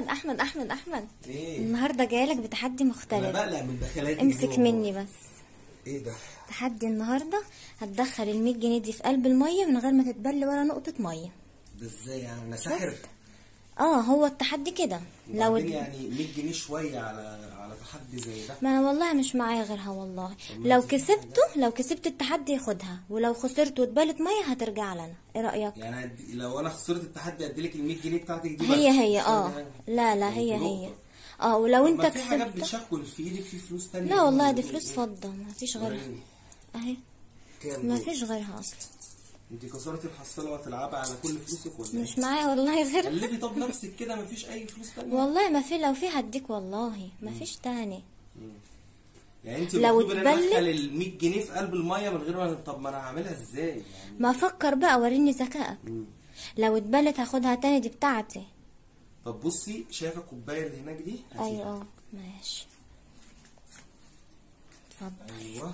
احمد ايه النهارده جايلك بتحدي انا مختلف. بقلق من دخلاتي امسك جوه. مني بس. ايه ده؟ تحدي النهارده هتدخل ال100 جنيه دي في قلب الميه من غير ما تتبل ولا نقطه ميه. ده ازاي يعني؟ انا ساحر؟ هو التحدي كده. وبعدين يعني 100 جنيه شويه على تحدي زي ده. ما انا والله مش معايا غيرها والله. ما لو دي كسبته لو كسبت التحدي ياخدها، ولو خسرت واتبلت ميه هترجع لنا. ايه رايك؟ يعني لو انا خسرت التحدي اديلك ال 100 جنيه بتاعتك دي هي بس؟ هي لا يعني هي نقطة. ولو طب انت ما في حاجات كسبت. بتشكل في ايدك، في فلوس تانية. لا والله دي إيه؟ فلوس فضه، ما فيش غيرها. وريني. اهي كام ما دول؟ فيش غيرها اصلا. انت كسرتي الحصاله وهتلعبي على كل فلوسك ولا ايه؟ مش معايا والله غيرها. قلبي طب نفسك كده، مفيش اي فلوس تانية؟ والله ما في، لو في هديك والله ما فيش تاني. يعني انت لو المفروض ان انا اتبلت- ادخل ال 100 جنيه في قلب الميه من غير ما، طب ما انا هعملها ازاي يعني؟ ما افكر بقى، وريني ذكائك. لو اتبلت هاخدها تاني، دي بتاعتي. طب بصي، شايفه الكوبايه اللي هناك دي؟ هاتيها. ايوه ماشي. اتفضل. ايوه،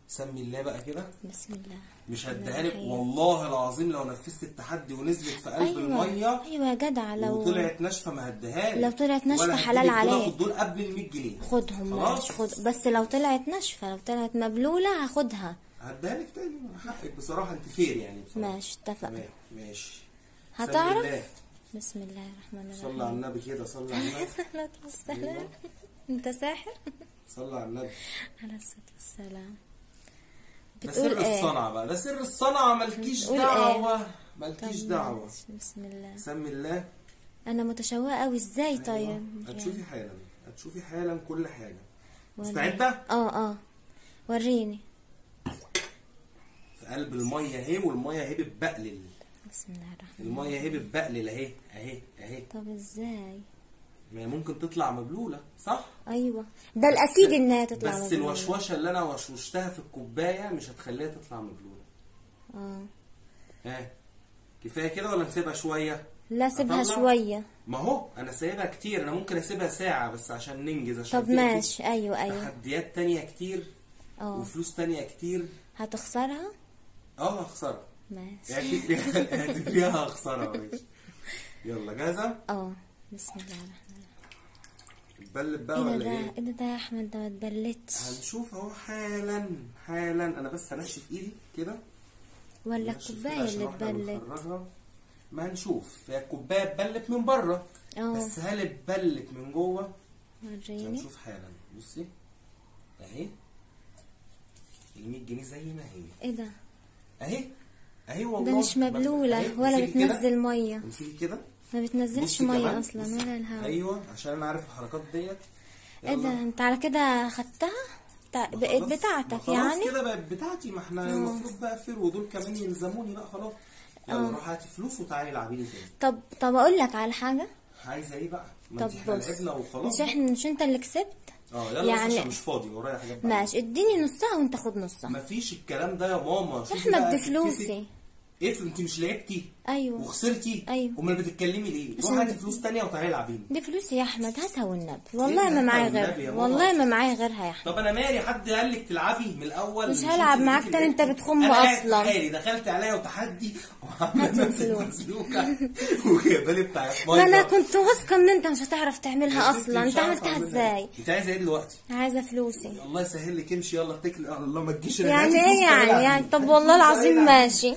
سمي الله بقى كده. بسم الله. مش هديها لك والله العظيم لو نفذت التحدي ونزلت في قلب الميه ايوه يا جدع. لو وطلعت ناشفه ما هديها لك. لو طلعت ناشفة ولا حلال هديلك دول، عليك. خد دول قبل ال 100 جنيه. خدهم ماشي، خد. بس لو طلعت ناشفة، لو طلعت مبلولة هاخدها. هديها لك تاني، حقك بصراحه، انت فير يعني بصراحه. ماشي اتفقنا. تمام ماشي. هتعرف. سمي الله. بسم الله الرحمن الرحيم. صلي على النبي كده، صلي على النبي. الصلاة والسلام. انت ساحر. صلي على النبي. على الصلاة والسلام. ده بتقول سر ايه؟ الصنعة بقى، ده سر الصنعة، مالكيش بتقول دعوة. ايه؟ مالكيش طب دعوة. ماشي، بسم الله. سمي الله. انا متشوقة قوي. ازاي طيب؟ أيوة. هتشوفي حالا، هتشوفي حالا كل حاجة. وريني. مستعدة؟ وريني. في قلب المية اهي، والمية اهي بتبقلل. بسم الله الرحمن المية اهي بتبقلل اهي اهي اهي. طب ازاي؟ ما هي ممكن تطلع مبلولة صح؟ ايوه ده الاكيد انها تطلع بس مبلولة. الوشوشة اللي انا وشوشتها في الكوباية مش هتخليها تطلع مبلولة. ها كفاية كده ولا نسيبها شوية؟ لا سيبها أطلع؟ شوية. ما هو انا سايبها كتير، انا ممكن اسيبها ساعة بس عشان ننجز، عشان طب ماشي. ايوه تحديات تانية كتير. وفلوس تانية كتير. هتخسرها. هخسرها. ماشي. اعتبريها هخسرها. ماشي. يلا جاهزة؟ بسم الله الرحمن الرحيم. اتبلت بقى ولا ايه؟ ايه ده يا احمد؟ ده ما اتبلتش. هنشوف اهو حالا حالا. انا بس هنشف ايدي كده. ولا الكوباية اللي اتبلت؟ ما هنشوف. هي الكوباية اتبلت من بره، بس هل اتبلت من جوه؟ وريني. هنشوف حالا. بصي اهي ال 100 جنيه زي ما هي. ايه ده؟ اهي والله. ده مش مبلولة ولا بتنزل مية. امسكي كده. ما بتنزلش مية اصلا ولا الهواء. ايوه عشان انا عارف الحركات ديت. ايه ده؟ انت على كده خدتها؟ بقت بتاعتك يعني؟ خلاص كده بقت بتاعتي. ما احنا المفروض بقى فر، ودول كمان يلزموني بقى خلاص. يلا روحي هاتي فلوس وتعالي العبي لي تاني. طب اقول لك على حاجة. عايزه ايه بقى؟ ما طب انت بص، لعبنا وخلاص. مش انت اللي كسبت؟ يلا يعني بس عشان مش فاضي ورايا حاجات بقى. ماشي، اديني نصها وانت خد نصها. مفيش الكلام ده يا ماما. احمد دي فلوسي. ايه انت مش لعبتي؟ ايوه وخسرتي؟ ايوه. امال بتتكلمي ليه؟ روحي هاتي فلوس تانية وتعالي العبيني. دي فلوسي يا احمد، هاتها والنبي. والله ما معايا غيرها، والله ما معايا غيرها يا احمد. طب انا مالي؟ حد قال لك تلعبي من الاول؟ مش هلعب معاك تاني، انت بتخم اصلا. انا دخلت عليا وتحدي وعملت نفسك مسلوكه وجايبه لي بتاع ما انا كنت واثقه ان انت مش هتعرف تعملها اصلا. انت عملتها ازاي؟ انت عايزه ايه دلوقتي؟ عايزه فلوسي. الله يسهل لك، امشي يلا اتكلي على الله. ما تجيش يعني ايه يعني؟ طب والله العظيم ماشي.